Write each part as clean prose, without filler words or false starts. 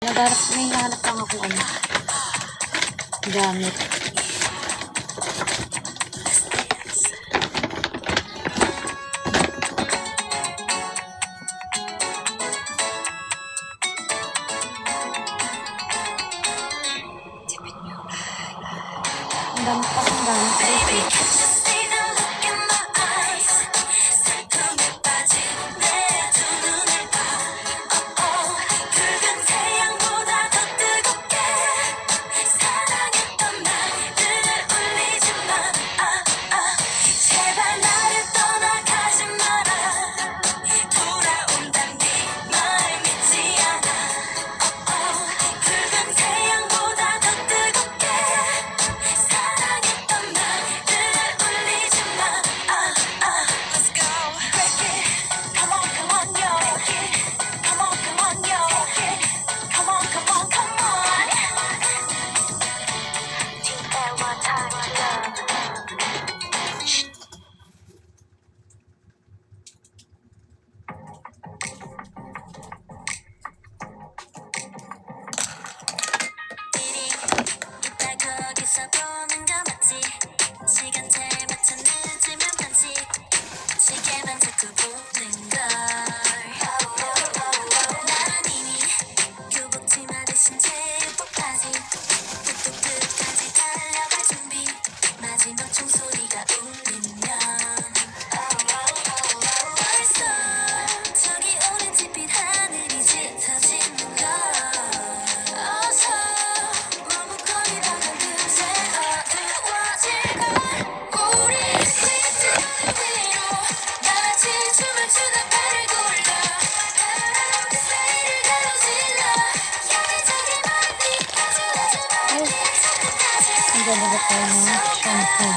May hanap lang ako gamit. Ang dami pa akong gamit dito. Ganda tayo ng shampoo.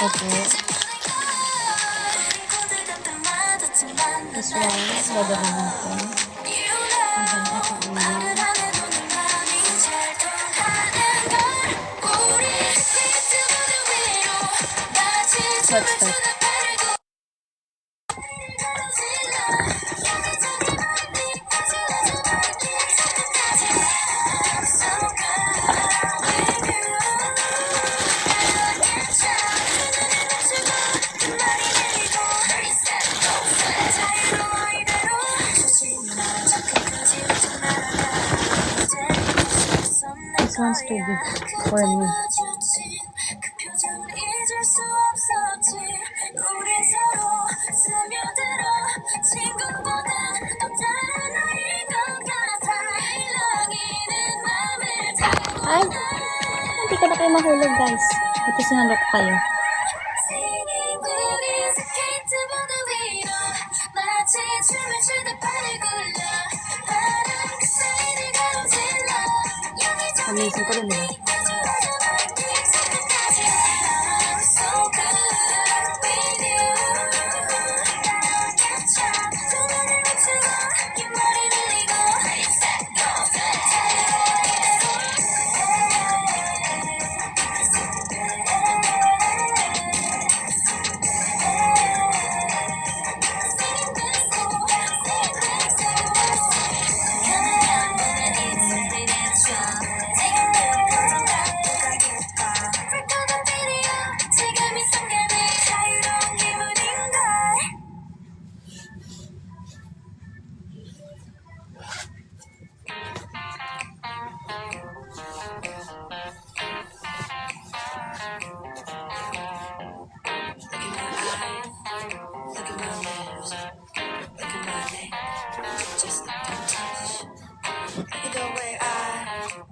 Okay. This one, gagawin natin. Let's start. This one's too big for me. Ay, hindi ka na kayo mahulog guys. Ito sinalok kayo. Amazing ko rin nila.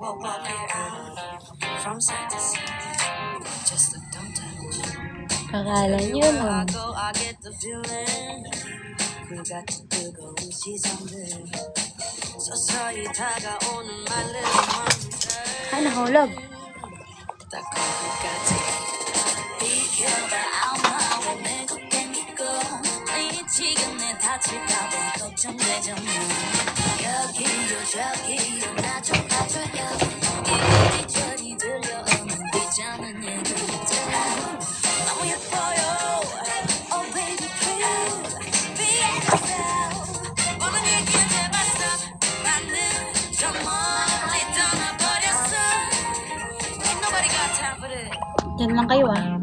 Walk it out from side to side, just don't touch. Akala nyo nun. Ay, nahulog. Yan lang kayo ah.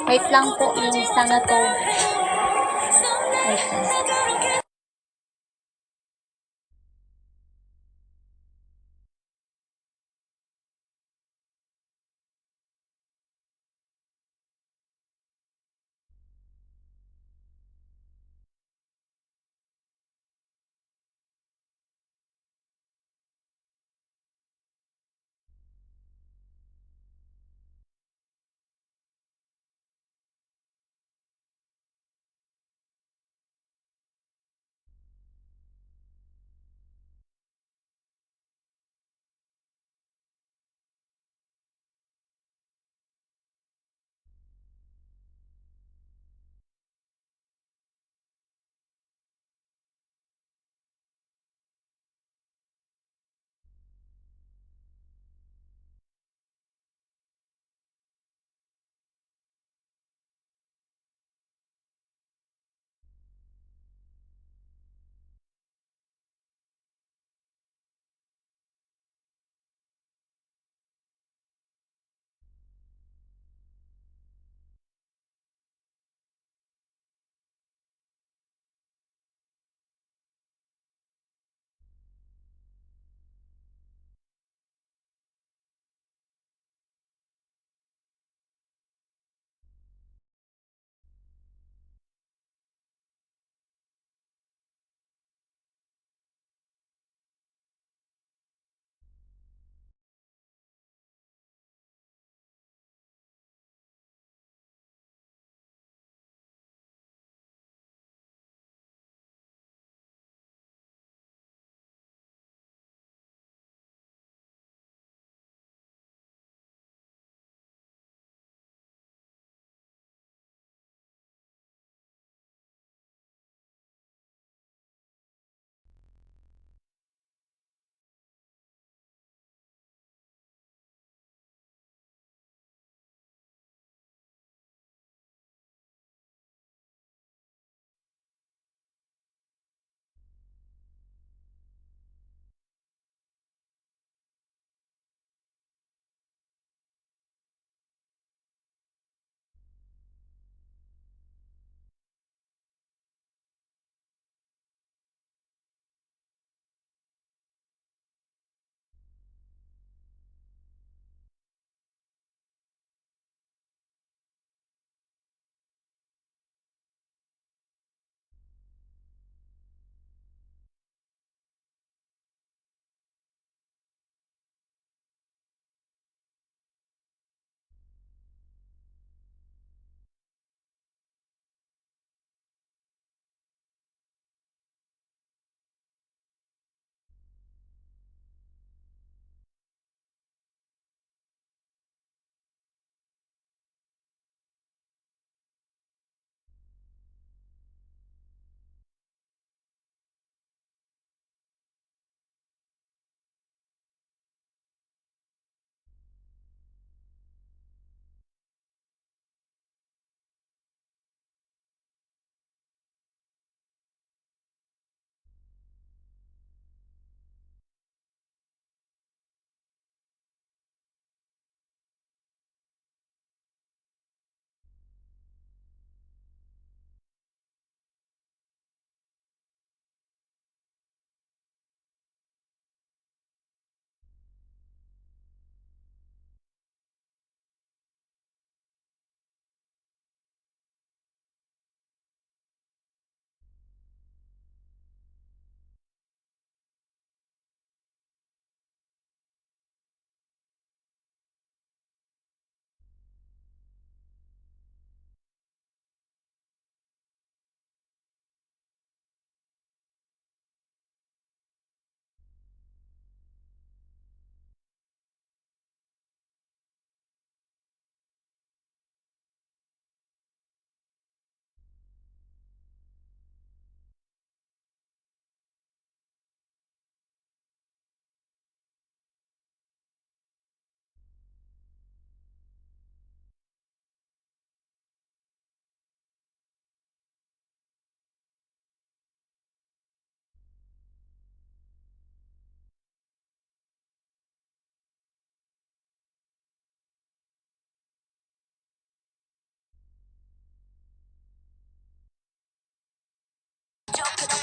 Wait lang po yung isa na to. Wait lang.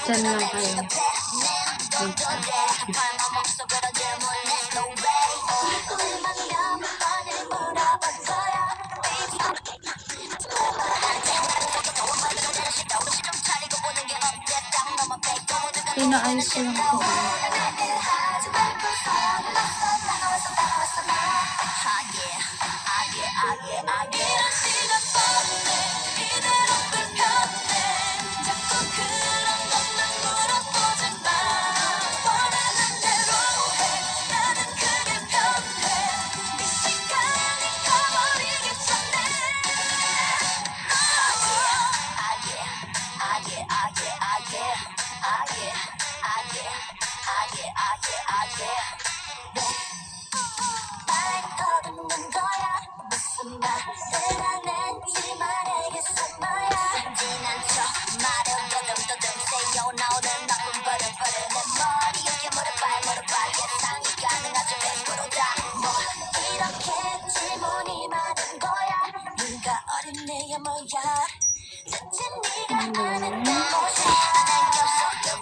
Diyan lang kayo. Pinaayos ko lang po.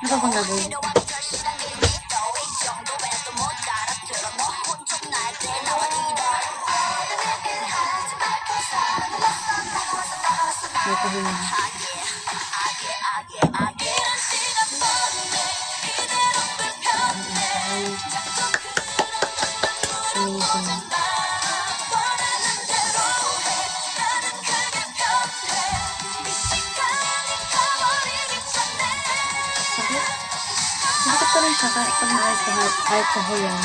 Ano bang gagawin? May pahinga. Amazing. Sakit pa rin siya kahit alcohol yan.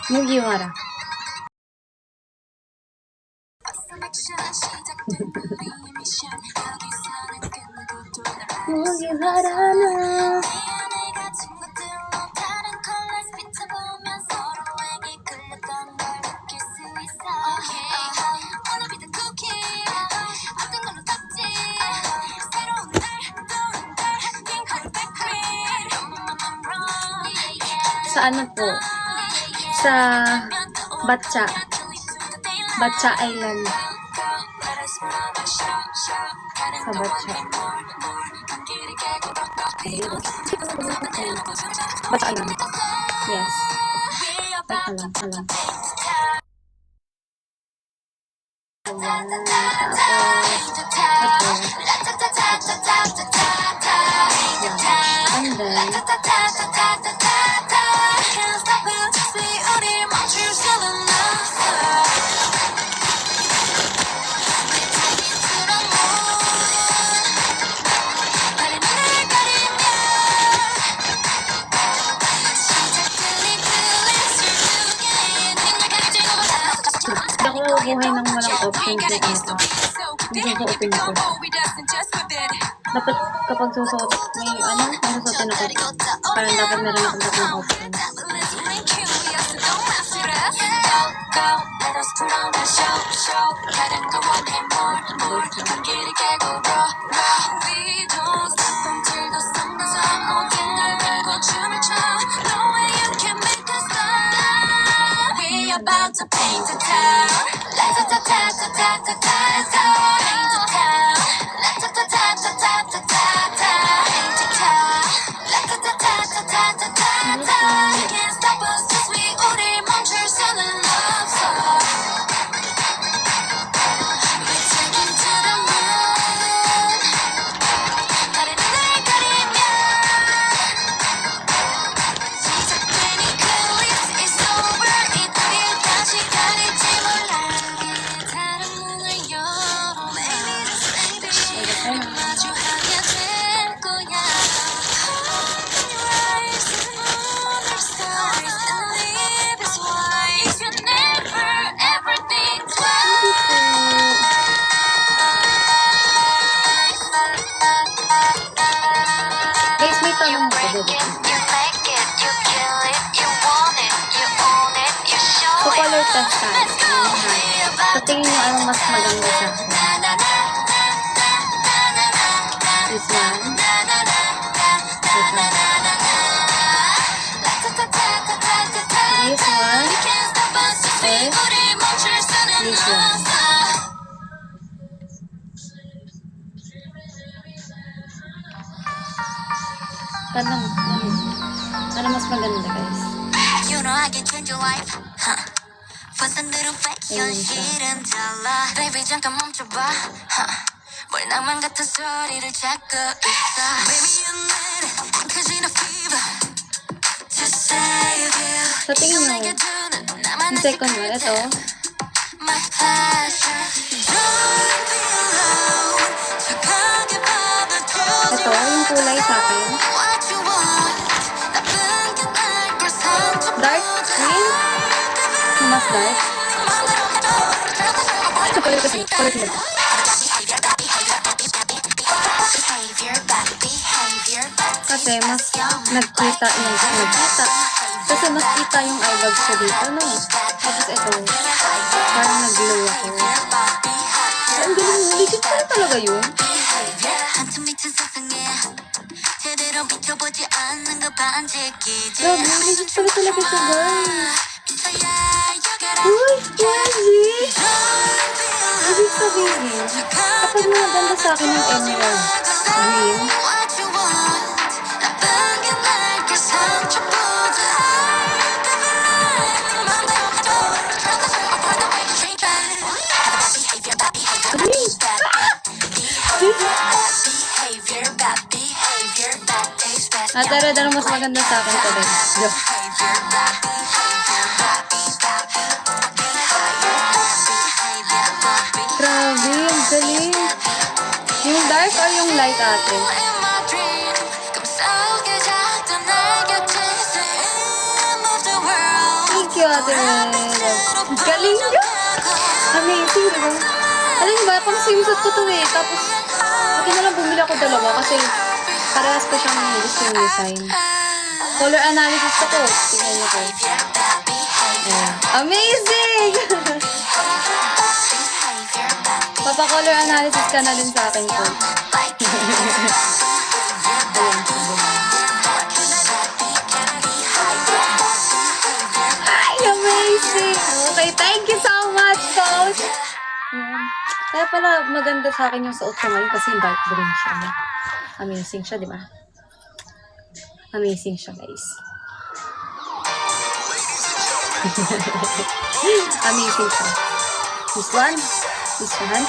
무기와라. 무기와라나. Sa ano po? Sa Batcha Island. Sa Batcha. Batcha Island. Yes. Teka lang. Ayan. Tapos, ito. And then, buhay ng walang options na ito. Hindi ko open ko. Dapat kapag susuot, may susuotin ako. Parang dapat meron akong tatlong options. About to paint the town. Can't stop us 'cause we 우리 멈출 수는 없어. testado. So, tingin nyo anong mas maganda siya. This one. This one. This one. Okay. This one. Ano mas maganda, guys? You know I can change your life. 판단대로 현실은 달라. Baby 잠깐 멈춰봐. 뭘 낭만 같은 소리를 찾고 있어. Baby you need it, cause in a fever to save you. So tingin nyo, yung second one, ito. My passion. Don't be alone. 착하게 받아줘. Ito, yung kulay sa akin. What you want. 나쁜 게날걸 상처. Dark green. Yung mas dark. Ito pala kasi. Color sila. Kasi mas nagkita. Kasi mas kita yung eyebags ko dito, no? Tapos ito, parang nag-glow ako. Ang galing, legit pa talaga yun. Grabe, legit pala talaga siya, guys. Uy, magic! Ibig sabihin, kapag maganda sa akin yung emerald green, tara, dahil mas maganda sa akin ito din. Go. Grabe, ang galing. Yung dark or yung light ate? Thank you, ate. Galing nyo. Amazing, diba? Alam niyo ba, pang swimsuit ko to eh. Tapos, okay na lang bumili ako dalawa kasi parehas ko siyang gusto yung design. Color analysis ko to. Tingnan niyo ko. Ayan. Amazing! Papa-color analysis ka na din sa akin ko. Ay, amazing! Okay, thank you so much, Coach! Ayan. Kaya pala maganda sa akin yung suot ko ngayon kasi dark green siya. Amazing siya, di ba? Amazing siya, guys. Amazing siya. This one. This one.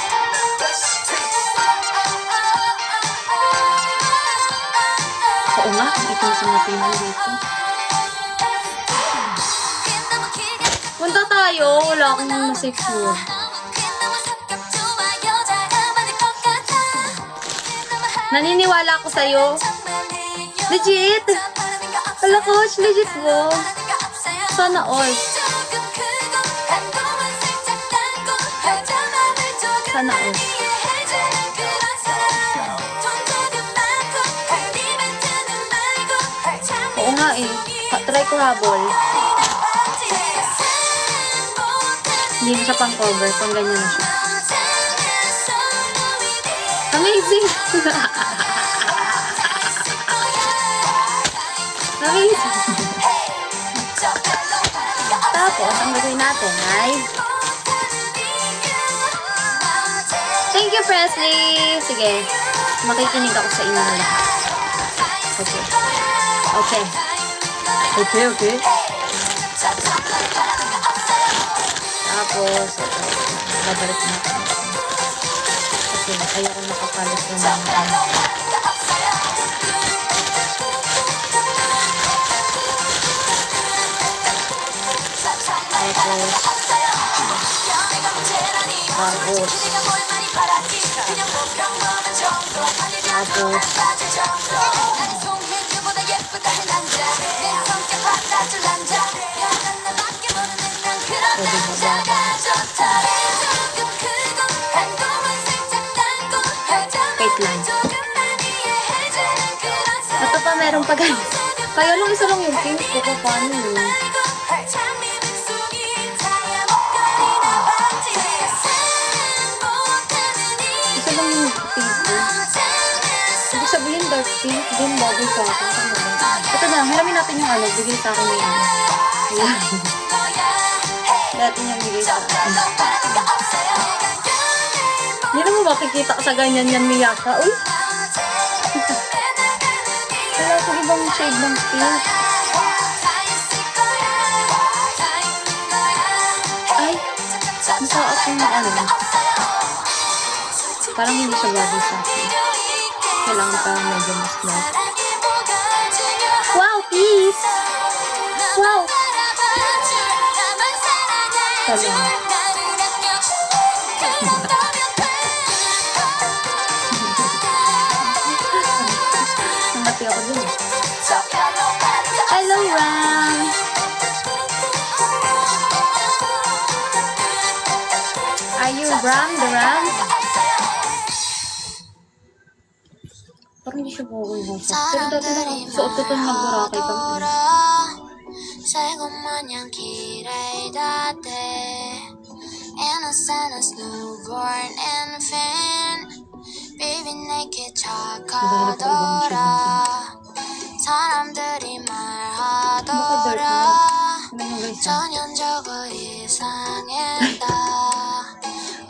Oo nga, ito yung sumatingan dito. Punta tayo. Wala akong masecure. Naniniwala ako sa'yo. Legit! Wala, Coach. Legit mo. Sana all. Sana all. Oo nga eh. Try ko habol. Hindi na siya pang cover. Pang ganyan na siya. Amazing! Amazing! Tapos, ang gagawin natin ay thank you, Presley! Sige, makikinig ako sa inyo lahat. Okay. Okay. Okay, okay. Tapos, babalik natin. Kasi ayoko nakapalit yung mga wait lang. Ito pa meron pa, guys. Kaya lang isa lang yung pink ko. Paano yun? Gusto lang yung pink. Ibig sabihin dark pink, din bagay sa akin. Ito na, halamin natin yung ano, bigay sa akin yung ano. Ayan. Dati niyang bigay sa akin. Hindi naman makikita ka sa ganyan yan ni Yaka. Uy! Wala ko ibang shade ng pink. Ay! Mukha akong ano. Parang hindi siya bagay sa akin. Kailangan parang medyo mas light. Wow, peace! Wow! Talaga. Nangati ako dun eh. Hello, Ram! Are you Ram, the Ram? Parang hindi siya buhay mo. Pero dati na suot ko itong nag-burakay kami. 새고 마냥 길에 닿대 Innocent as newborn infant Baby 내게 착하더라 사람들이 말하더라 전형적으로 이상했다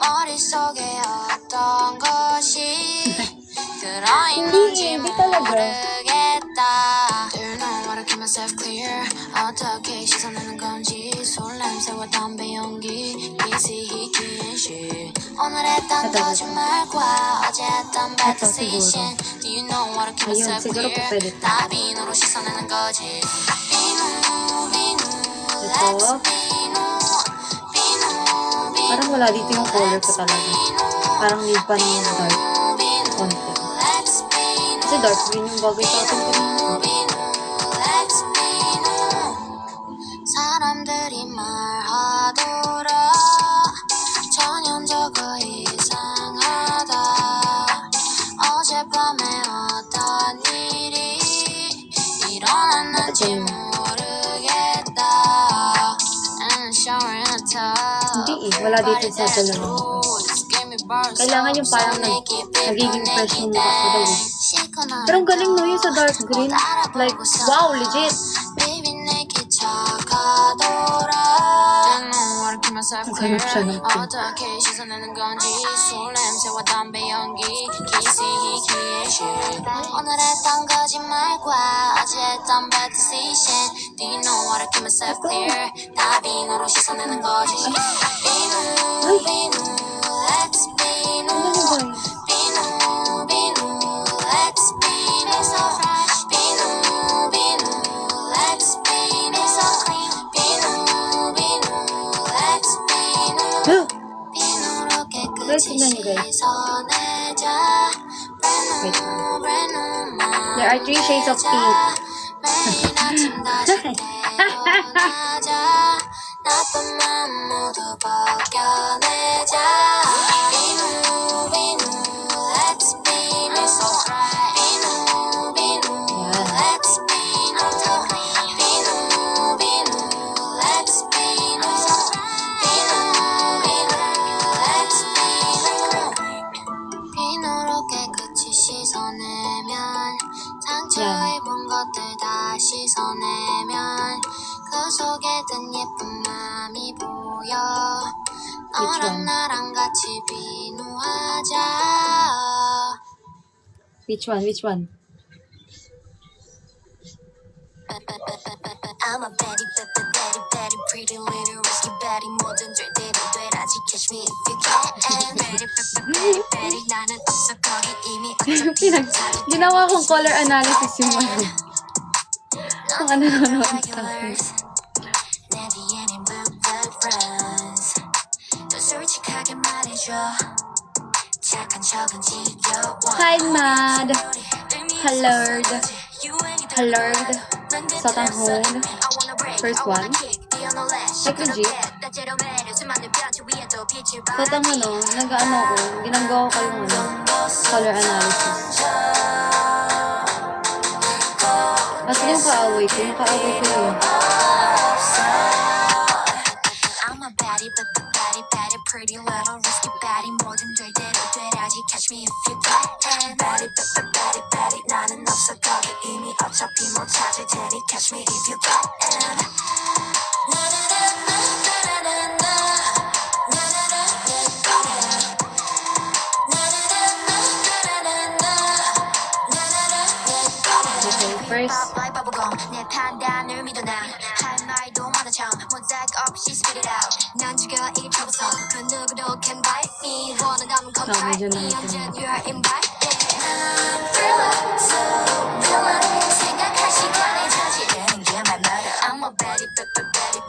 머릿속에 어떤 것이 들어있는지 모르겠다 Don't know how to keep myself clear 어떻게 씻어내는 건지 술 냄새와 담배 연기 기시히기엔 shit 오늘 했던 거짓말과 어제 했던 bad decision Do you know how to keep myself clear 나 비누로 씻어내는 거지 비누 비누 let's 비누 비누 비누 Parang wala dito yung color ko talaga. Parang need pa ng dark. Konti. Kasi dark green yung bagay sa akin. 사람들이 말하더라 전형적으로 이상하다 어젯밤에 어떤 일이 일어났는지 모르겠다 And shower in a tub Hindi eh. Wala dito sa dalawa. Kailangan yung parang nagiging fresh yung mukha ko daw eh. Pero ang galing mo yun sa dark green. Like, wow, legit. Naghanap siya ng pink. 오늘 했던 거짓말과 어제 했던 bad decision Do you know how to keep myself clear 다 비누로 씻어내는 거지 비누 비누 let's 비누 비누 비누 let's 비누 so fresh 비누 비누 let's 비누 so clean 비누 비누 let's 비누 비누로 깨끗이 씻어내자 Wait. There are 3 shades of pink. 매일 아침 다시 태어나자 나쁜 맘 모두 벗겨내자 비누 비누 let's 비누 so bright 비누 비누 let's 비누 so clean 비누 비누 let's 비누 so bright 비누 비누 let's 비누 비누로 깨끗이 씻어내면 상처 입은 것들 다 씻어내면 그 속에 든 예쁜 맘이 보여 너랑 나랑 같이 비누하자 Which one? Which one? I'm a baddie, baddie, baddie, pretty little risky baddie 뭐든 될 대로 되라지 catch me if you can baddie, baddie, baddie 나는 없어 거기 이미 어차피 Ginawa kong color analysis yung ano. Kung ano nanonood sa akin. 내 뒤에는 blue friends 또 솔직하게 말해줘 착한 척은 지겨워 Hi, Mad. Hallerd. Hallerd. Satanghoon. First one. Like legit. Satang ano, nag-ano ko, ginagawa ko yung ano, color analysis. Mas yung kaaway ko yun. I'm a baddie, but the baddie, baddie, pretty little risky baddie 뭐든 될 대로 되라지 돼야지 catch me if you can Ready, ready, ready 나는 없어 거기 이미 어차피 못 찾을 테니 catch me if you can Okay, first, Like bubblegum 내 판단을 믿어 난할 말도 많아 참 모자가 없이 spit it out 난 죽여 이 troublesome 그 누구도 can bite me 원한다면 come try medyo me naman 언젠 you are invited I'm thriller so villain 생각할 시간에 저지르는 게 my murder I'm a baddie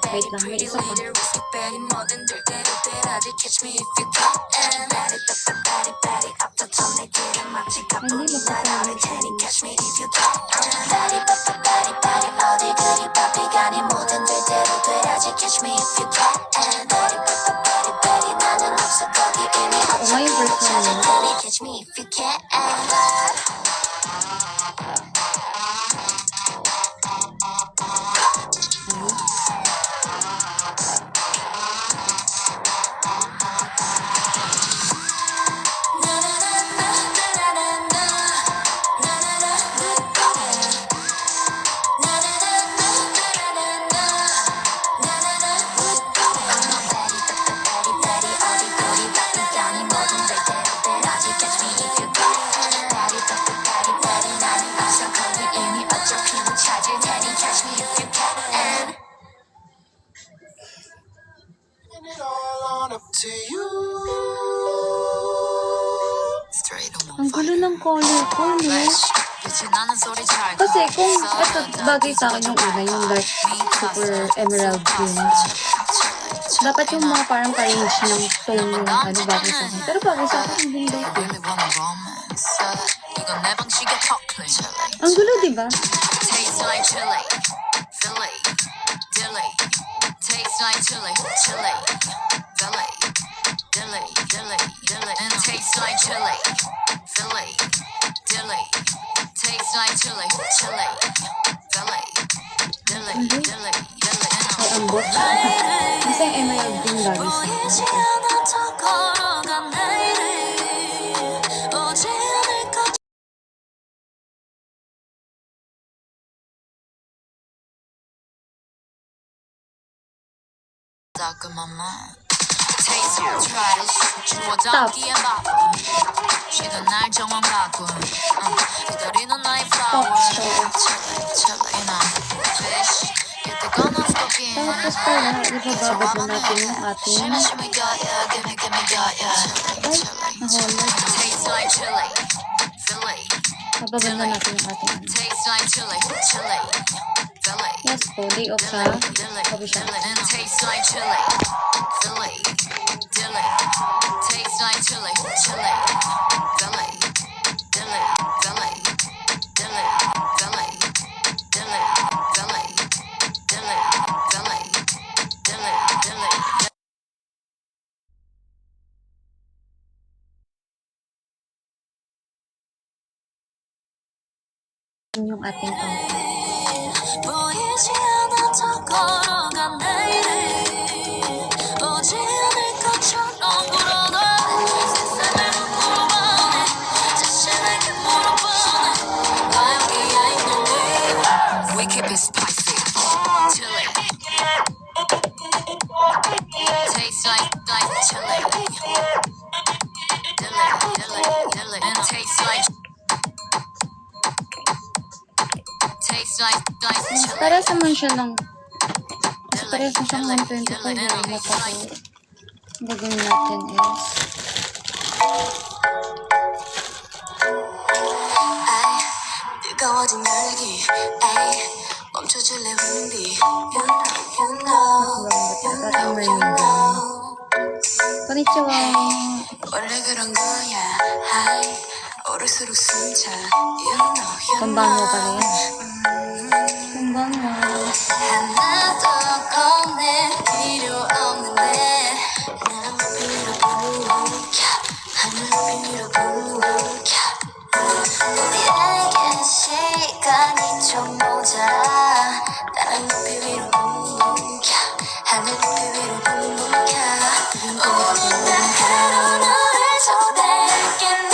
wait lang, may isa pa. risky baddie 뭐든 될 대로 돼야지 catch me if you can baddie 앞다퉈 내 길을 막지 가뿐히 난 어릴 테니 catch me if you can baddie 어디 그리 바삐가니 뭐든 될 대로 돼야지 catch me if you can baddie 나는 없어 거기 이미 May verse na 찾을 yun. 테니 catch me if you can Ang gulo ng color ko, no? Kasi kung ito bagay sa akin yung una, yung dark super emerald green. Dapat yung mga parang ka-range ng tone yung ano bagay sa akin. Pero bagay sa akin, hindi dark eh. Ang gulo, diba? Tastes like chili, Philly, dilly. Tastes like chili, chili, Philly, dilly, dilly, dilly. And tastes like chili, Philly, dilly. Tastes like chili, chili, Philly, dilly, dilly, dilly. Ay, ambot. Kasi yung emerald green bagay sa 보이지 akin. 않아 더 걸어간 내일이 오지 않을 것 Taste of trash 주워 담기에 바쁜 지금 날 정원 가군 기다리는 나의 flower Chili na fish Get the gun off the beam Tapos pala, ibababad na natin yung ating Shimmy, shimmy, got ya Gimme, gimme, got ya ay, nahulog. Tastes like chili Philly Bababad na natin yung ating ano. Tastes like chili Chili Philly Yes po, day off sa coffee shop. Tastes like chili, Philly, dilly. Tastes like chili, chili, Philly, dilly, Philly, dilly, Philly, dilly, Philly, dilly, Philly, dilly, dilly. Yun yung ating outfit. 보이지 않아 더 걸어간 내일이 오지 않을 것처럼 굴어도 세상을 물어보네 자신에게 물어보네 과연 이 있는 We keep it spicy chili Tastes like chili Dilly, dilly, dilly And tastes like Tastes like Mas parehas naman siya ng mas parehas na siyang 124 yung mata ko. Ang gagawin natin is Ay, 뜨거워진 열기 Ay, 멈춰줄래 windy You know, you know, you know konnichiwa. 원래 그런 거야 Ay, 오를수록 숨차 You know, you Pambango pa know rin. Pambango. 하나도 꺼낼 필요 없는데 나랑 높이 밀어보니까 하늘 높이 밀어보니까 우리에게 시간이 좀 모자라 나랑 높이 밀어보니까 하늘 높이 밀어보니까 오늘 하루 너를 줘 내게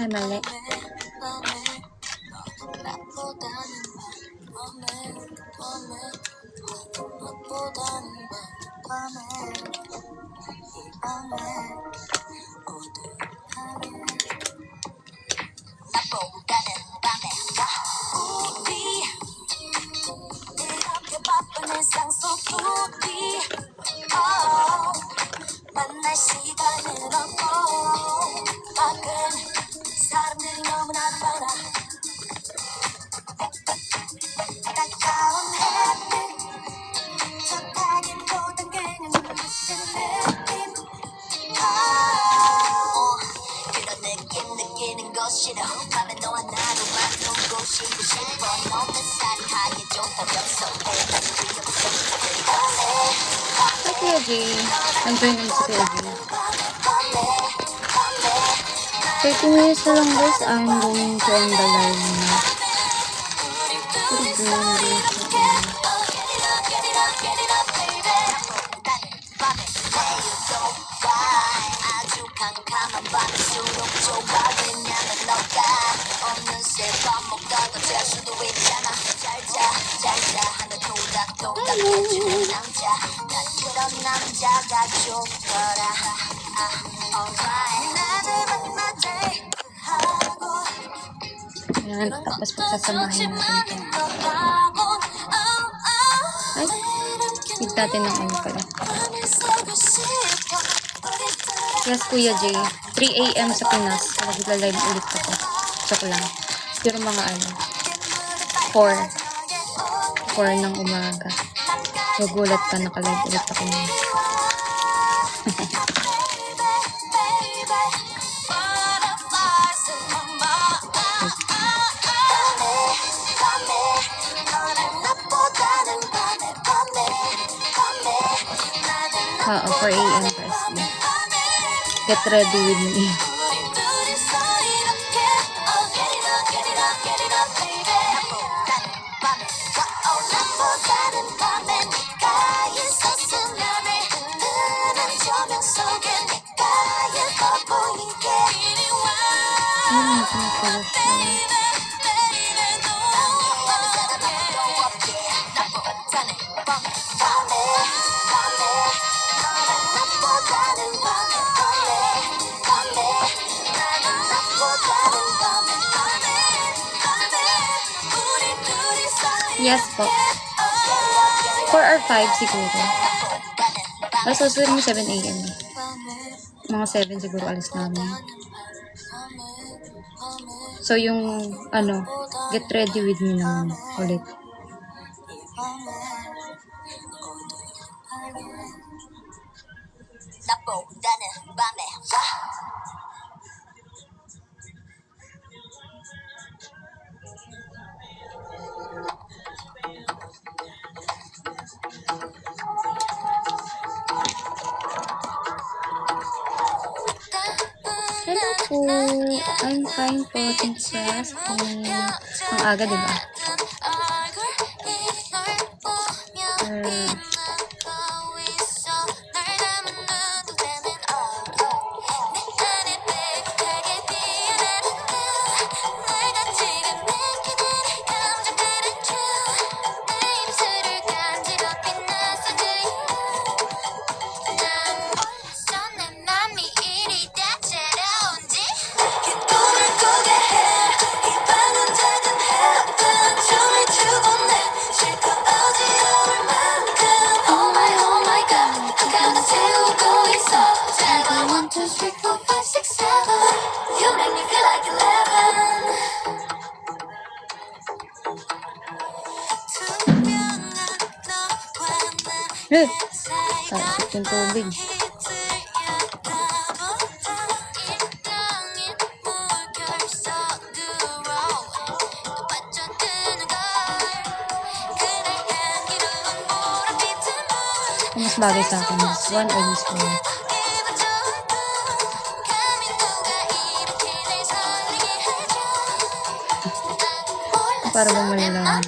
Ay, mali. 만날 시간은 없고 밖은 사람들이 너무나 많아 따가운 햇빛 좋다기보단 그냥 눈부신 느낌 그런 느낌 느끼는 거 싫어 밤에 너와 나로만 놀고 싶고 싶어 너무 살이 하얘져 더면서 오늘 위험성 Ay, Kuya Jay. Nag-join ulit si Kuya Jay. 30 minutes na lang guys. I'm going to end the live na. 아주 캄캄한 밤일수록 좋아 왜냐면 너가 없는 새 밥 먹다가 잘 수도 있잖아 잘자 하늘 토닥토닥 해주는 남자 난 그런 남자가 좋더라 alright 나를 만나지 하고 Ayan, tapos pagsasamahin natin ito. Ay, feed natin ng ano pala. Yes, Kuya Jay. 3 a.m. sa Pinas. Nagla-live ulit ako. Joke lang. Pero mga 4 ng umaga. Magulat ka, naka-live ulit ako na. Ha, 4 a.m. Presley. Get ready with me. Pala siya. Yes po. 4 or 5 siguro. Alas susunod mo 7 a.m. Mga 7 siguro alas namin. So yung get ready with me naman ulit. Hello po. I'm fine po. Thanks for asking. Ang aga, diba? Sakit yung tubig. Mas bagay sa akin, this one or this one? Para bang malalaman.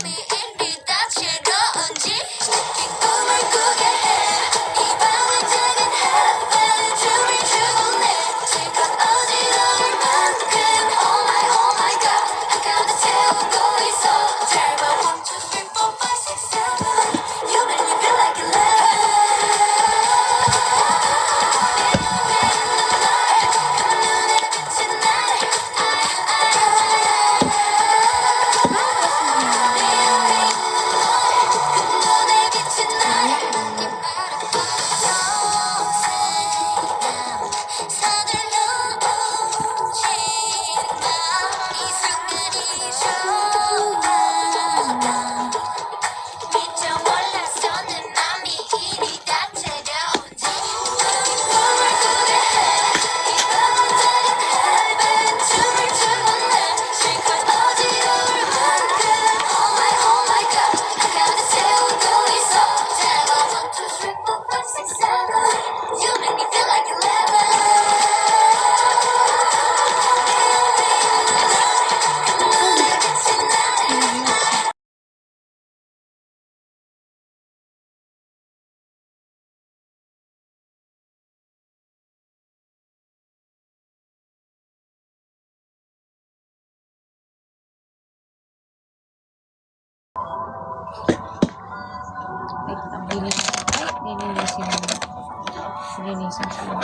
Linisan sila.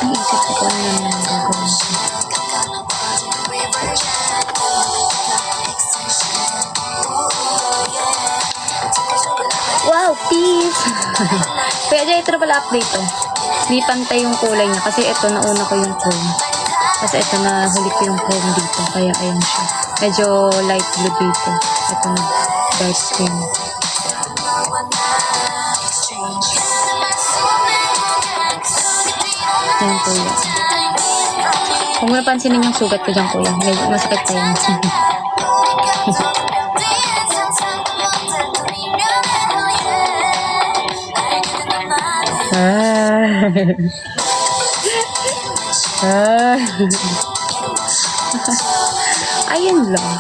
Naisip ko ano naman gagawin ko. Wow, peace! Pwede ito na pala update to. Di pantay yung kulay niya kasi ito nauna ko yung chrome. Kasi ito na huli ko yung chrome dito. Kaya ayan siya. Medyo light blue dito. Ito na dark green. Ayan kuya. Kung napansinin yung sugat ko dyan kuya. Medyo masakit pa yan. Ayan lang.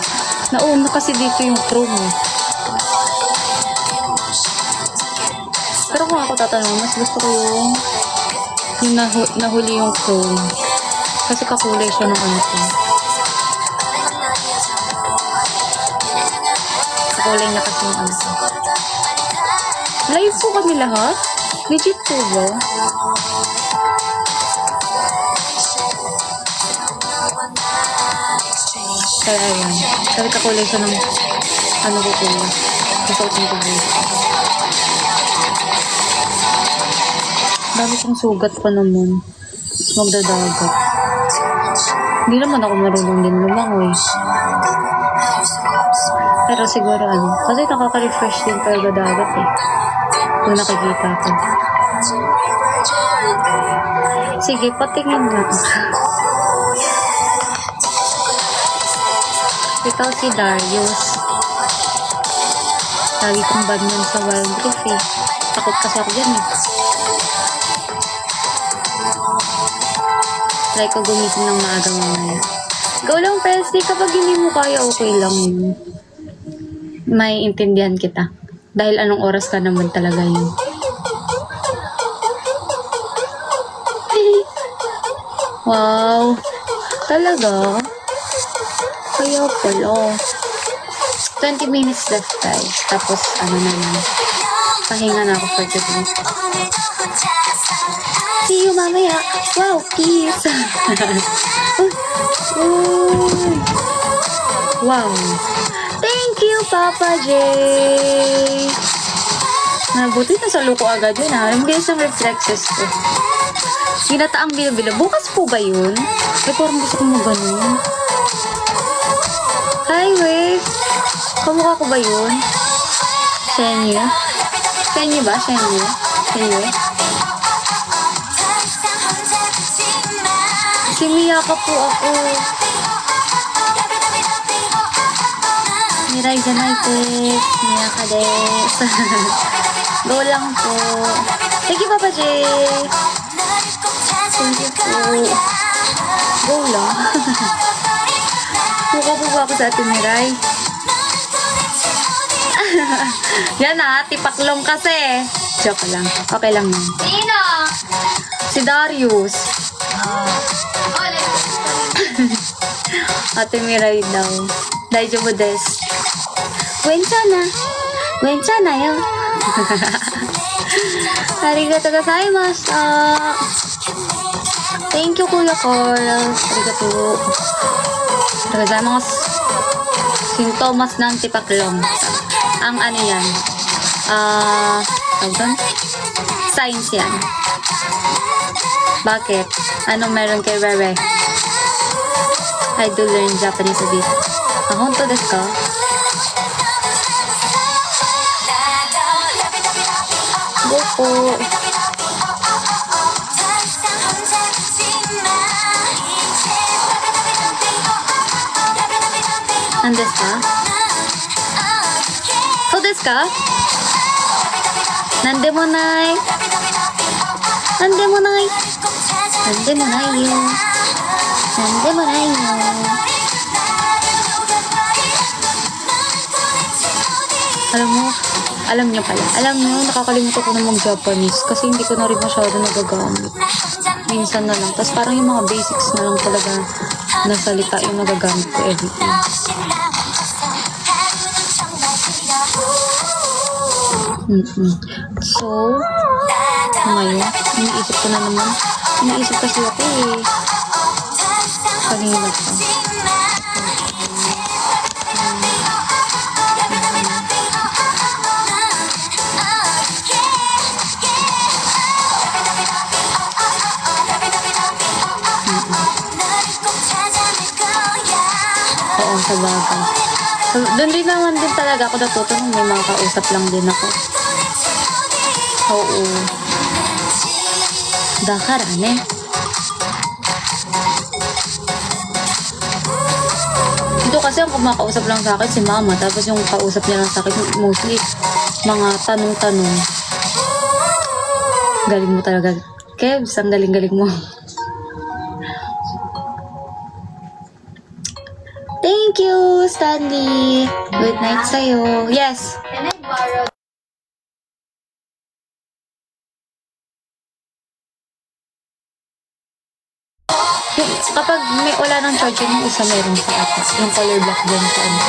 Nauna kasi dito yung chrome eh. Pero kung ako tatanong, mas gusto ko yung nahuli yung chrome. Kasi kakulay siya ng ano ko. Kakulay niya kasi yung ano ko. Live po kami lahat? Legit po ba? Kaya ayan. Kasi kakulay siya ng ano ko po. Kasuotin ko po. Dami kong sugat pa naman. Tapos magdadagat. Hindi naman ako marunong din lumangoy. Pero siguro ano. Kasi nakaka-refresh din talaga dagat eh. Kung nakikita ko. Sige, patingin nga. Ikaw si Darius. Lagi kong ban nun sa Wild Rift eh. Takot kasi ako dyan eh. Try ko gumising ng maaga mamaya. Go lang, Presley. Kapag hindi mo kaya, okay lang yun. May intindihan kita. Dahil anong oras ka naman talaga yun. Wow. Talaga? Kaya pala. 20 minutes left guys. Tapos ano naman. Pahinga na ako for today. See you mamaya. Wow, peace. Wow. Thank you, Papa J. Nabuti na sa luko agad yun ha. Ang bilis ng reflexes ko. Ginataang bilo-bilo. Bukas po ba yun? Eh, parang gusto ko mo ganun. Hi, wait. Kamukha ko ba yun? Shenye? Shenye ba? Shenye? Shenye? Si Mia ka po ako. Mirai Janaitek. Mia ka des. Go lang po. Thank you, Papa J. Thank you po. Go lang. Mukha po ba ako sa ating Mirai? Yan ha, tipaklong kasi. Joke lang. Okay lang yun. Sino? Si Darius. Ate Mirai daw. Daijoubu desu. Wenchana. Wenchana yo. Arigatou gozaimashita. Thank you, Kuya Carl. Arigatou. Gozaimasu. Sintomas ng tipaklong. Ang ano yan? Tawag doon? Science yan. Bakit? Anong meron kay Rere? I do learn Japanese a bit. Honto desu ka? Go po. Andes ka? So desu ka? Nande mo nai. Nande mo nai. Nande mo nai yo. Nande mo nai yo. Alam mo, Alam niyo pala. Alam niyo, nakakalimutan ko na mag-Japanese kasi hindi ko na rin masyado nagagamit. Minsan na lang. Tapos parang yung mga basics na lang talaga na salita yung nagagamit ko everything. So, ngayon, iniisip ko na naman. Iniisip kasi ako eh. Kanina pa. Oo, sa bagay. So, doon din naman din talaga ako natuto nung may mga kausap lang din ako. Oo. Dakarane. Dito kasi ang kumakausap lang sa akin si mama. Tapos yung kausap niya lang sa akin mostly mga tanong-tanong. Galing mo talaga. Kebs, ang galing-galing mo. Thank you, Stanley. Good night sa'yo. Yes. Can I borrow? Kapag may wala ng charger yung isa meron pa ata. Yung color black din sa ano.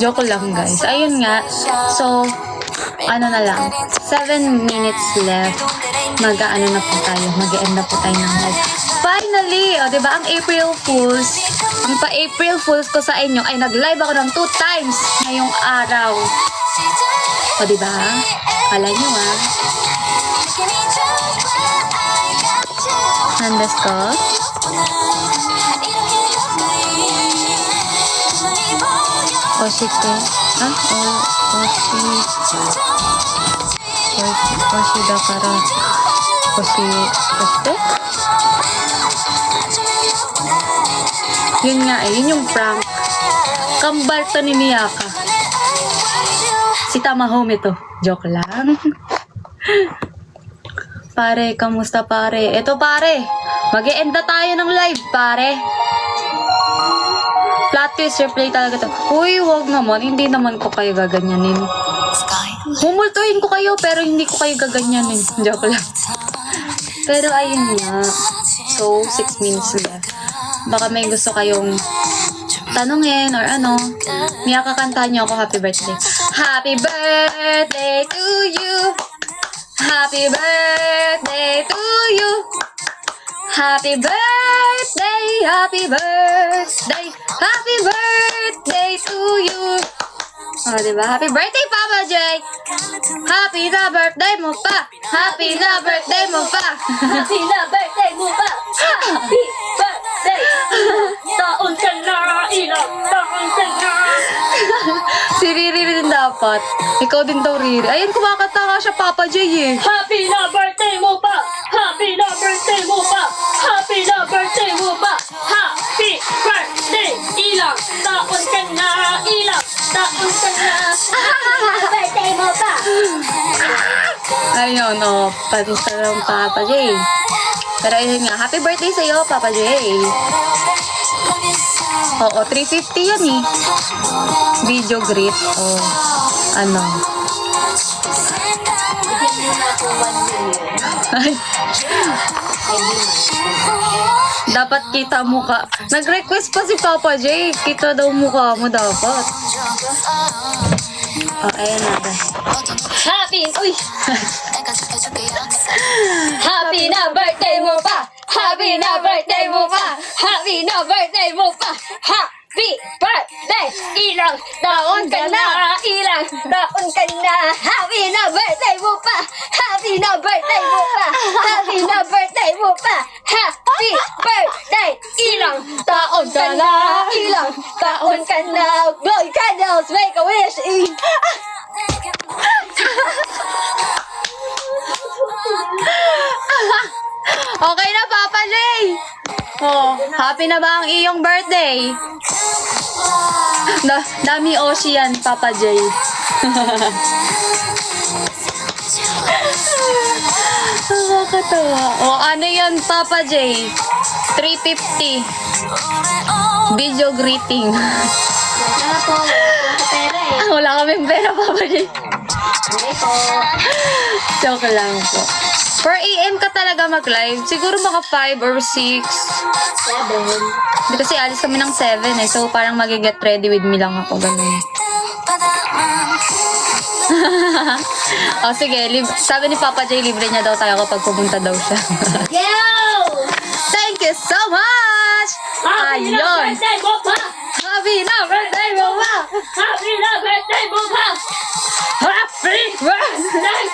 Joke lang, guys. Ayun nga. So, ano na lang. 7 minutes left. Mag-ano na po tayo. Mag-end na po tayo ng live. Finally! O, diba? Ang April Fools. Ang pa-April Fools ko sa inyo ay nag-live ako ng 2 times ngayong araw. O, diba? Kala nyo, ah. Handas ko. Oshite. Ah? Oshi dakara. Oshite? Yun nga eh. Yun yung prank. Kambal to ni Miyaka. Si Tamahome to. Joke lang. Pare, kamusta pare? Eto pare, mag-e-end na tayo ng live pare. Flat twist replay talaga to. Uy, wag naman. Hindi naman ko kayo gaganyanin. Humultuhin ko kayo pero hindi ko kayo gaganyanin. Joke lang. Pero ayun nga. So, 6 minutes left. Baka may gusto kayong tanungin or ano. Mia, kakantahan niyo ako happy birthday. Happy birthday to you. Happy birthday to you. Happy birthday, happy birthday, happy birthday to you. Oh, diba? Happy birthday, Papa J! Happy na birthday mo pa! Happy na birthday mo pa! Happy na birthday mo pa! Happy birthday! Taon ka na! Ilang taon ka na! Si Riri din dapat. Ikaw din daw, Riri. Ayun, kumakanta nga siya, Papa J eh. Happy na birthday mo pa! Happy na birthday mo pa! Happy na birthday mo pa! Happy birthday! Ilang taon ka na! Ilang taon ka na! Happy na birthday mo pa! Ayun, oh. Patista ng Papa J. Pero ayun nga, happy birthday sa'yo, Papa J. Oo, 350 yan eh. Video greet. Oh, ano. Bigyan mo na ako 1 million. Ay, Ay, di man. dapat kita mukha. Nag-request pa si Papa J. Kita daw mukha mo dapat. Oh, ayan na. Happy! Uy! Happy na birthday mo pa! Happy na birthday mo pa! Happy na birthday mo pa! Happy birthday! Ilang taon ka na! Ilang taon ka na! Happy na birthday mo pa! Happy na birthday mo pa! Happy na birthday mo pa! Happy birthday! Ilang taon ka na! Ilang taon ka na! Blow your candles! Make a wish! Okay na, Papa J. Oh, happy na ba ang iyong birthday? Dami Oshi yan, Papa J. Nakakatawa. O, ano yan, Papa J? 350. Video greeting. Wala po. Wala ko pera eh. Wala kaming pera, Papa J. Hindi po. Joke lang po. 4 AM ka talaga mag-live. Siguro mga 5 or 6. 7. Hindi kasi alis kami ng 7 eh. So, parang mag-get ready with me lang ako. Ganun. O, sige. Sabi ni Papa J, libre niya daw tayo kapag pumunta daw siya. Yo! Thank you so much! Happy na Ayun! birthday mo pa! Happy na birthday mo ba? Happy na birthday mo pa! Happy birthday!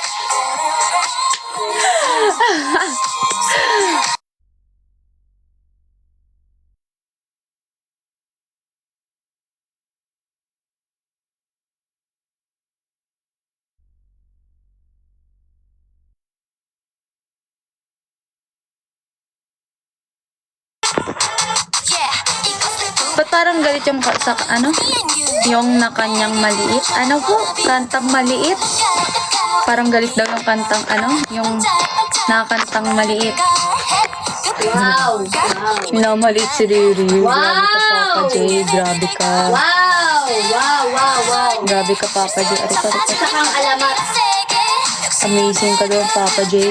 Ba't parang galit yung sa ano? Yung na kanyang maliit? Ano po? Kantang maliit? Parang galit daw yung kantang ano? Yung nakantang maliit. Wow! Wow! Minamaliit si Riri. Wow! Grabe ka, Papa J. Grabe ka. Wow! Wow! Wow! Wow! Grabe ka, Papa J. Arika. Isa kang alamat. Amazing ka doon, Papa J.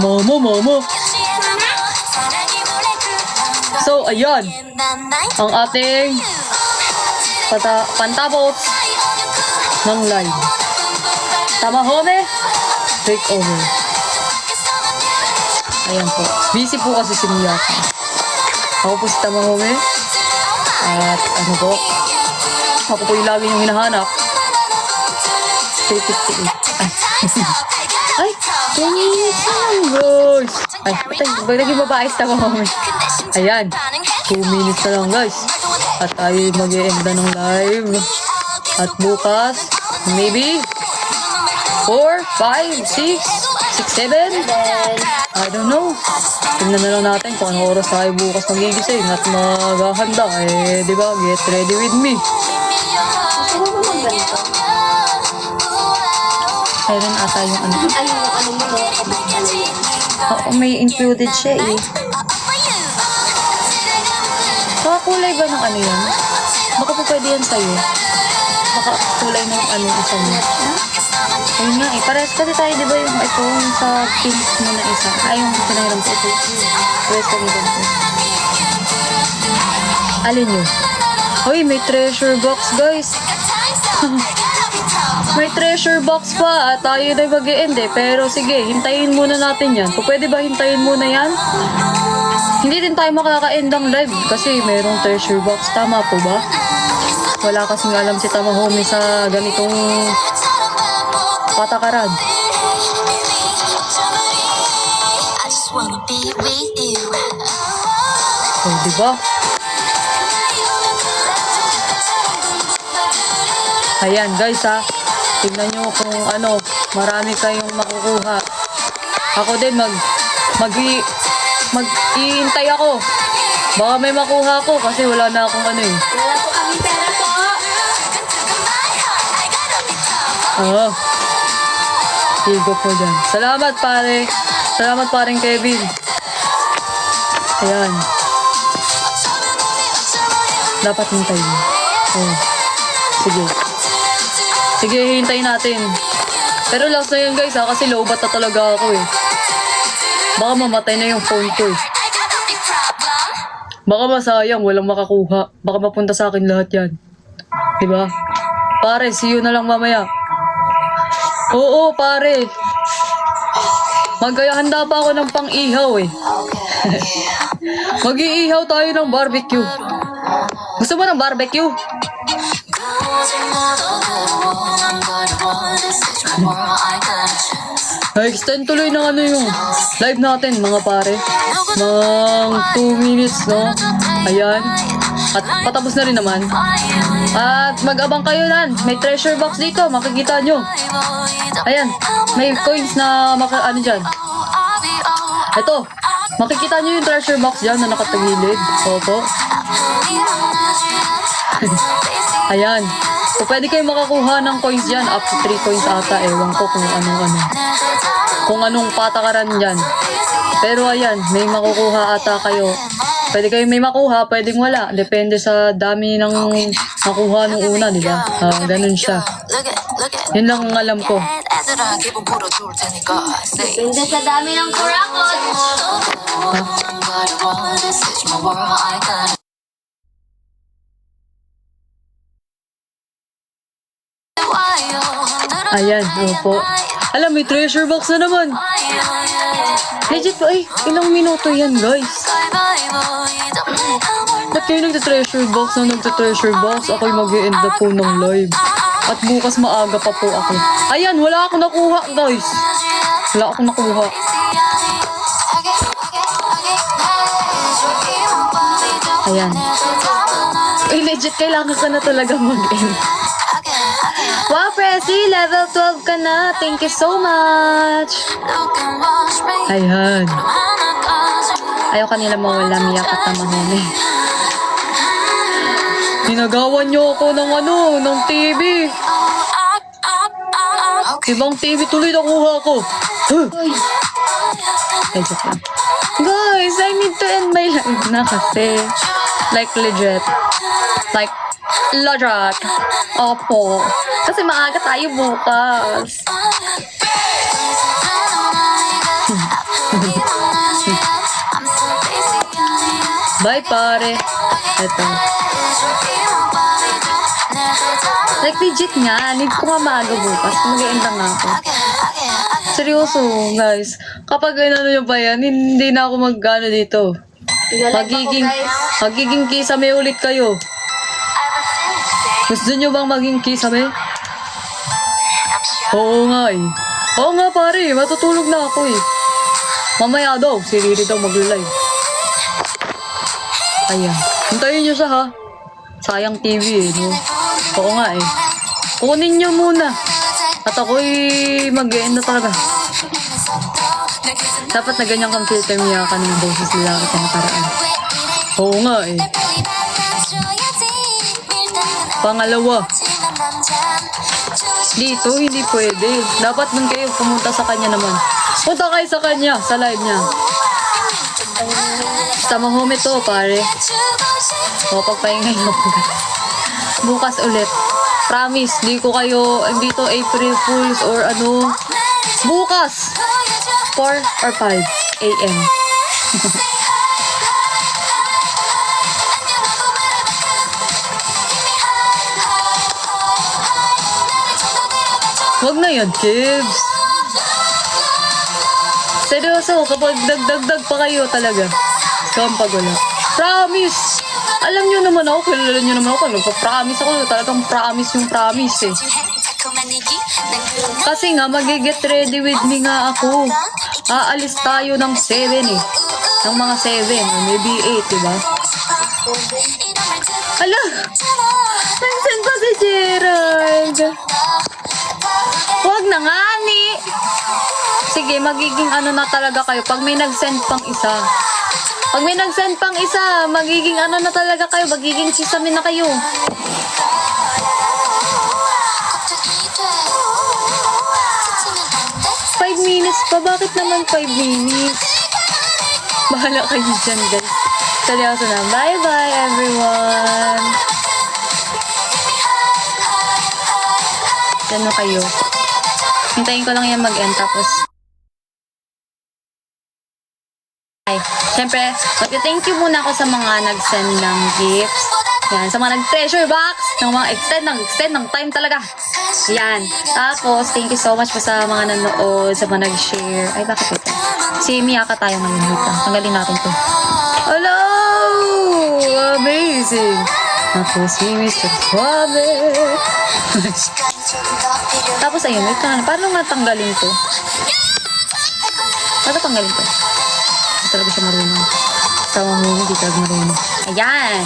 Momo. So, ayan. Ang ating pantapos ng live. Tamahome, take over. Ayan po. Busy po kasi si Miyako. Ako po si Tamahome. At ano po, ako po yung lagi yung hinahanap. 358. Ay, 2 minutes lang, guys. Ay, ba't naging babae si Tamahome? Ayan, 2 minutes na lang, guys. At tayo mag-e-end na ng live. At bukas, maybe 4, 5, 6, 6, 7. I don't know. Tingnan na lang natin kung anong oras tayo bukas magigising at maghahanda. Eh, di ba? Get ready with me. Gusto mo ba magganito? Meron ata yung ano. Ay, yung ano mo, no? Oo, may included siya eh. Kulay ba ng ano yan? Baka po pwede yan sa'yo. Baka kulay ng ano isa mo. Ayun nga eh. Parehas kasi tayo, di ba yung ito yung sa pink mo na isa. Ay, yung pinahiram ko ito. Parehas kami ganito. Alin yun? Hoy, may treasure box, guys. May treasure box pa at tayo na mag-e-end eh. Pero sige, hintayin muna natin yan. Kung pwede ba hintayin muna yan? Hindi din tayo makaka-end ang live kasi mayroong treasure box. Tama po ba? Wala kasing alam si Tamahome sa ganitong patakaran. Oh, diba? Ayan guys ha. Tignan nyo kung ano, marami kayong makukuha. Ako din mag-iintay ako. Baka may makuha ako kasi wala na akong ano eh. Wala po kami pera po. Oo. Higo po dyan. Salamat pare. Salamat paring Kevin. Ayan. Dapat hintayin. Oh. Sige. Sige, hintayin natin. Pero last na yun guys ha, kasi low bat na talaga ako eh. Baka mamatay na yung phone ko eh. Baka masayang, walang makakuha. Baka mapunta sa akin lahat yan. Diba? Pare, see you na lang mamaya. Oo, pare. Handa pa ako ng pang-ihaw eh. Mag-iihaw tayo ng barbecue. Gusto mo ng barbecue? Na-extend tuloy ng ano yung live natin mga pare. Mga 2 minutes, no? Ayan. At patapos na rin naman. At mag-abang kayo lan. May treasure box dito. Makikita nyo. Ayan. May coins na ano dyan. Ito. Makikita nyo yung treasure box dyan na nakatagilid. Opo. Ayan. So, pwede kayo makakuha ng coins dyan. Up to 3 coins ata. Ewan ko kung anong kung anong patakaran dyan. Pero ayan, may makukuha ata kayo. Pwede kayo may makuha, pwedeng wala. Depende sa dami ng makuha nung una, di ba? Ganun siya. Yun lang ang alam ko. Depende sa dami ng kurakot. Ayan, opo. Alam, may treasure box na naman. Legit po, ilang minuto yan, guys. Ba't kayo nagta-treasure box na nagta-treasure box? Ako'y mag-e-end na po ng live. At bukas maaga pa po ako. Ayan, wala akong nakuha, guys. Wala akong nakuha. Ayan. Legit, kailangan ka na talaga mag-end. Wow, Prezi, level 12 ka na. Thank you so much. Ayan. Ayaw kanila mawala, Miyak at Tamahome. Ginagawan niyo ako ng ng TV. Ibang TV tuloy nakuha ko. Ay, joke lang. Guys, I need to end my live na kasi. Like, legit. Like, legit. Opo. Kasi maaga tayo bukas. Bye, pare. Ito. Like, legit nga. Need ko nga maaga bukas. Mag-e-end nga ako. Seryoso, guys. Kapag ano nyo pa yan, hindi na ako mag-ano dito. Magiging kisame ulit kayo. Gusto nyo bang maging kisame? Oo nga eh. Oo nga pare, matutulog na ako eh. Mamaya daw, si Riri daw mag-live. Ayan. Hintayin nyo siya ha. Sayang TV eh, no? Oo nga eh. Kunin nyo muna. At ako'y mag-e-end na talaga. Dapat na ganyan kang filter niya ka ng boses nila kita nakaraan. Oo nga eh. Pangalawa. Dito, hindi pwede. Dapat nun kayo pumunta sa kanya naman. Punta kayo sa kanya, sa live niya. Sama home ito, pare. O, pagpahingay mo. Bukas ulit. Promise, di ko kayo, dito April Fools or ano. Bukas! 4 or 5 a.m. Wag na yan, kids. Seryoso, kapag dagdag pa kayo talaga. Kampag wala. Promise! Alam nyo naman ako, kilala nyo naman ako. Nagpa-promise ako, talagang promise yung promise eh. Kasi nga, mag-get ready with me nga ako. Aalis tayo ng 7 eh. Ng mga 7, or maybe 8, diba? Hala! Nag-send pa si Gerald. Huwag na nga, ni. Sige, magiging ano na talaga kayo. Pag may nag-send pang isa. Pag may nag-send pang isa, magiging ano na talaga kayo. Magiging sisami na kayo. 5 minutes pa? Bakit naman 5 minutes? Bahala kayo dyan, guys. Seryoso na. Bye-bye, everyone. Ano kayo? Hintayin ko lang yan mag-end, tapos ay, syempre, mag-thank you muna ako sa mga nag-send ng gifts. Yan, sa mga nag-treasure box, ng mga extend ng time talaga. Yan. Tapos, thank you so much po sa mga nanood, sa mga nag-share. Ay, bakit ito? Si Miyaka tayo ngayon. Wait lang. Tanggalin natin to. Hello! Amazing! Ako si Mr. Suave. Tapos, ayun. Wait lang. Paano nga tanggalin to? Paano tanggalin to? Hindi talaga siya marunong. Sama mo, hindi talaga marunong. Ayan!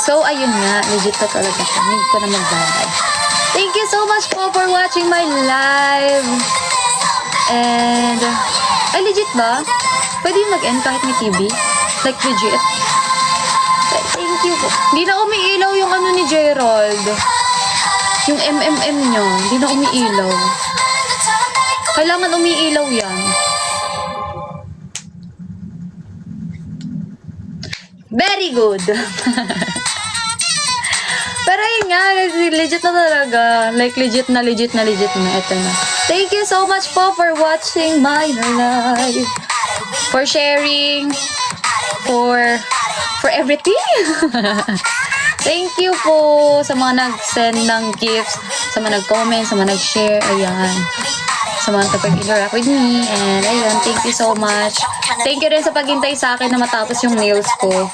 So, ayun nga. Legit na talaga siya. Need ko na magbabay. Thank you so much po for watching my live. And, ay, legit ba? Pwede yung mag-end kahit may TV? Like, legit? Thank you po. Hindi na umiilaw yung ano ni Gerald. Yung MMM nyo. Hindi na umiilaw. Kailangan umiilaw yan. Very good. Pero yun nga, legit na talaga. Like, legit na. Ito na. Thank you so much po for watching my live. For sharing. For everything. Thank you po sa mga nag-send ng gifts, sa mga nag-comment, sa mga nag-share. Ayan. Sa mga kapag-interact with me. And ayun, thank you so much. Thank you rin sa paghintay sa akin na matapos yung nails ko.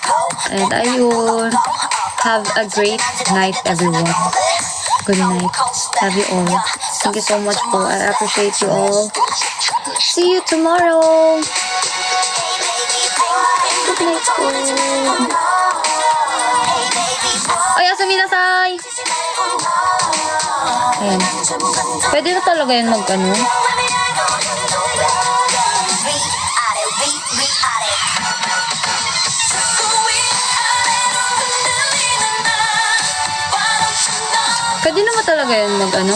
And ayun. Have a great night, everyone. Good night. Love you all. Thank you so much po. I appreciate you all. See you tomorrow. Good night po. Oyasaminasai. Ayan. Pwede na talaga yan mag-ano. Pwede naman talaga yan mag-ano.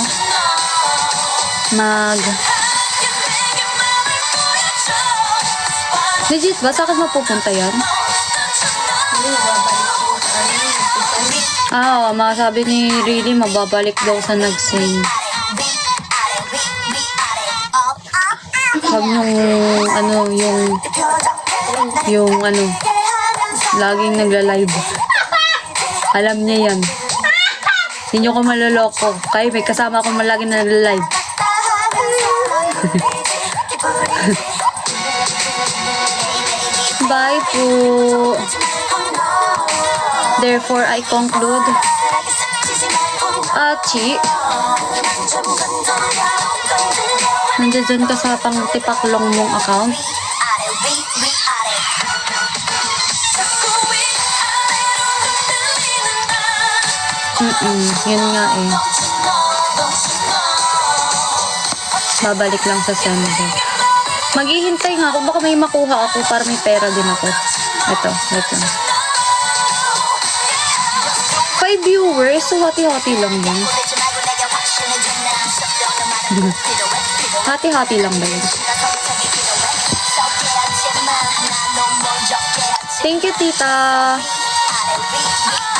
Legit ba? Saan mapupunta yan? Masabi ni Riri, mababalik daw sa nag-sing. Huwag yung laging nagla-live. Alam niya yan. Hindi niyo ko maloloko. Kaya may kasama akong laging nagla-live. Bye po. Therefore, I conclude. Achi. Nandiyan ka sa pangtipaklong mong account. Yun nga eh. Babalik lang sa sender. Maghihintay nga ako. Baka may makuha ako para may pera din ako. Ito. 5 viewers. So, hati-hati lang yun. Hati-hati lang ba yun? Thank you, tita.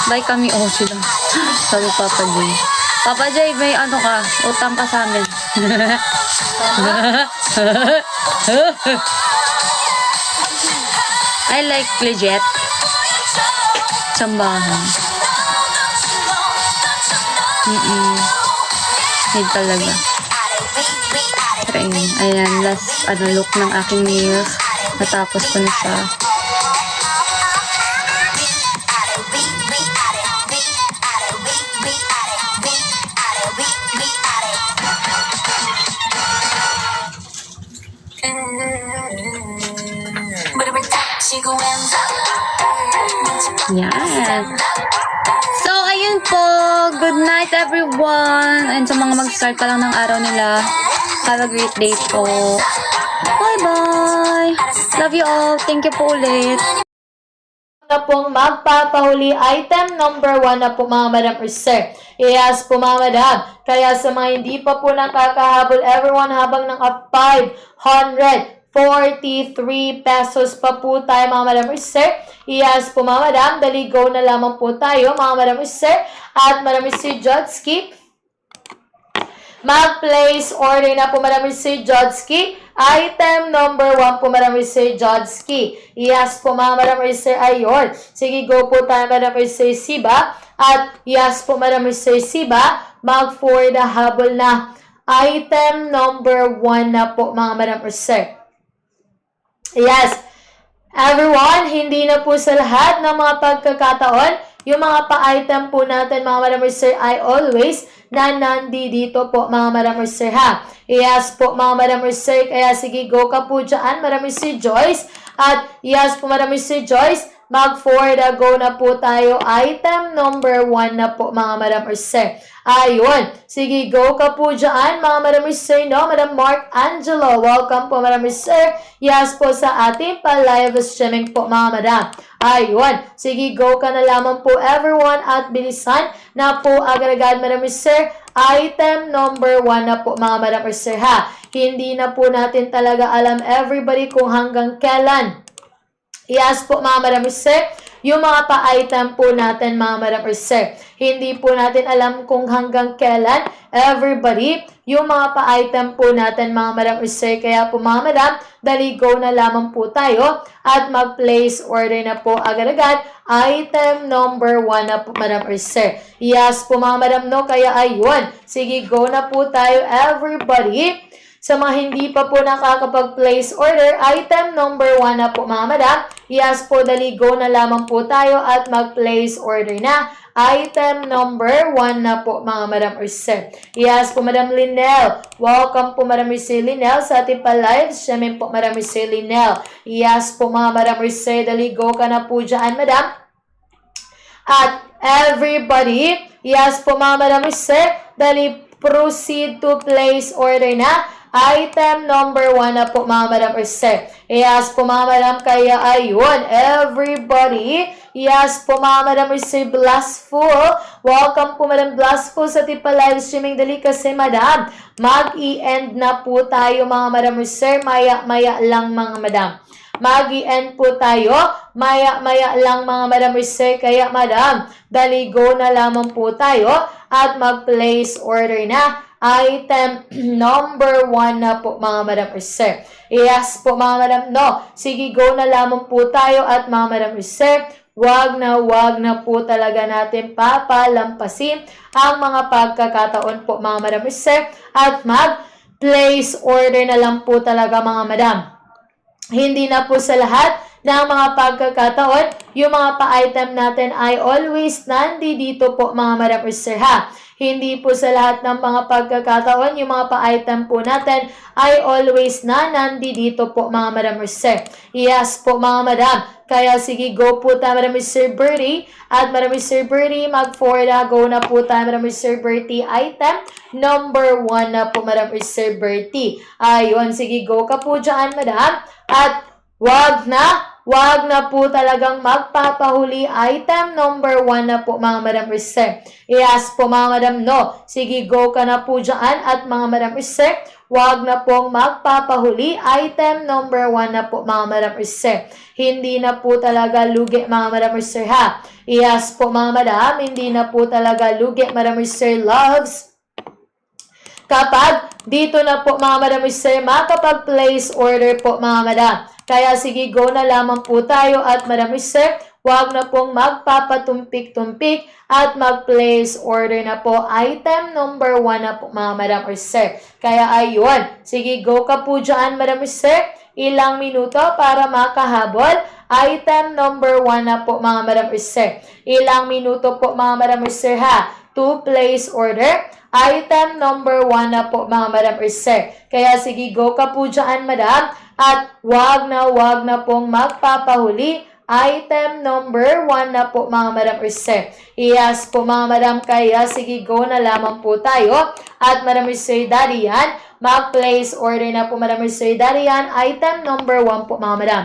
Bye kami. Oh, sila. Sabi Papa Jay. Papa Jay, may ka? Utang ka sa amin. I like legit. Sambahan. Need talaga. Pero ayan, last look ng aking nails. Natapos ko na siya. Yan. So, ayun po. Good night, everyone. And sa mga mag-start pa lang ng araw nila, have a great day po. Bye-bye. Love you all. Thank you po ulit. Na pong magpapahuli item number 1 na po mga madam or sir. Yes po mga madam. Kaya sa mga hindi pa po nakakahabol everyone habang naka 543 pesos pa po tayo mga madam or sir. Yes po mga madam. Dali go na lamang po tayo mga madam or sir. At madam or sir Jodski. Mag-place order na po madam or sir Jodski. Item number 1 po, Madam Sir Jodski. Yes po, mga Madam Sir, ayun. Sige, go po tayo, Madam Sir Siba. At yes po, Madam Sir Siba, mag-for the habol na item number 1 na po, mga Madam Sir. Yes. Everyone, hindi na po sa lahat ng mga pagkakataon, yung mga pa-item po natin, mga Madam Sir, ay always na nandito po, mga Madam Sir, ha. Yes po, mga Madam Sir, kaya sige, go ka po dyan, Madam Sir Joyce. At yes po, Madam Sir Joyce, mag-for the go na po tayo. Item number 1 na po, mga Madam Sir. Ayun. Sige, go ka po dyan, mga Madam Sir, no? Madam Mark Angelo, welcome po, Madam Sir. Yes po sa ating pa-live streaming po, mga Madam. Ayun. Sige, go ka na lamang po, everyone, at bilisan na po agad-agad, Madam Sir. Item number 1 na po, mga Madam Sir, ha. Hindi na po natin talaga alam, everybody, kung hanggang kailan. Yes po, mga Madam Sir. Yung mga pa-item po natin, mga Madam Sir. Hindi po natin alam kung hanggang kailan, everybody, yung mga pa-item po natin, mga Madam Sir. Kaya po, mga Madam, dali go na lamang po tayo at mag-place order na po agad-agad. Item number 1 na po, Madam Sir. Yes po, mga Madam, no? Kaya ayun. Sige, go na po tayo, everybody. Sa mga hindi pa po nakakapag-place order, item number 1 na po, mga Madam. Yes po, dali go na lamang po tayo at mag-place order na. Item number 1 na po, mga Madam Sir. Yes po, Madam Linel. Welcome po, Madam Sir Linel, sa ating pa-live. Siyamin po, Madam Sir Linel. Yes po, mga Madam Sir, dali go ka na po dyan, Madam. At everybody, yes po, mga Madam Sir, dali proceed to place order na. Item number 1 na po, mga Madam Sir. Yes po, mga Madam, kaya ayun, everybody. Yes po, mga Madam Sir Blastful. Welcome po, Madam Blastful, sa tipa live streaming. Dali kasi, Madam, mag-i-end na po tayo, mga Madam Sir. Maya-maya lang, mga Madam. Mag-i-end po tayo. Maya-maya lang, mga Madam Sir. Kaya, Madam, dali go na lamang po tayo at mag-place order na. Item number 1 na po mga madam or sir. Yes po mga madam, no. Sige, go na lamang po tayo at mga madam or sir, wag na po talaga natin papalampasin ang mga pagkakataon po mga madam or sir at mag-place order na lang po talaga mga madam. Hindi na po sa lahat ng mga pagkakataon, yung mga pa-item natin ay always nandito po mga madam or sir ha. Hindi po sa lahat ng mga pagkakataon, yung mga pa-item po natin ay always na nandito po mga madam or sir. Yes po mga madam. Kaya sige, go po tayo madam or sir Bertie. At madam or sir Bertie, mag-forward na, go na po tayo madam or sir Bertie. Item number 1 na po madam or sir Bertie. Ayun, sige, go ka po dyan madam. At wag na po talagang magpapahuli. Item number 1 na po mga madam or sir. Yes po mga madam, no. Sige, go ka na po dyan at mga madam or sir, wag na pong magpapahuli. Item number 1 na po mga madam or sir. Hindi na po talaga lugi mga madam or sir ha. Yes po mga madam, hindi na po talaga lugi madam or sir loves. Kapag dito na po mga madam or sir, makapag-place order po mga madam. Kaya sige, go na lamang po tayo at madam or sir, wag na pong magpapatumpik-tumpik at mag-place order na po. Item number 1 na po mga madam or sir. Kaya ayun, sige, go ka po dyan madam or sir. Ilang minuto para makahabol. Item number 1 na po mga madam or sir. Ilang minuto po mga madam or sir ha, to place order. Item number 1 na po mga madam or sir. Kaya sige, go ka po dyan madam. At wag na pong magpapahuli. Item number 1 na po mga madam or sir. Yes po mga madam, kaya sige, go na lamang po tayo. At madam or sir Darian, mag-place order na po madam or sir Darian. Item number 1 po mga madam.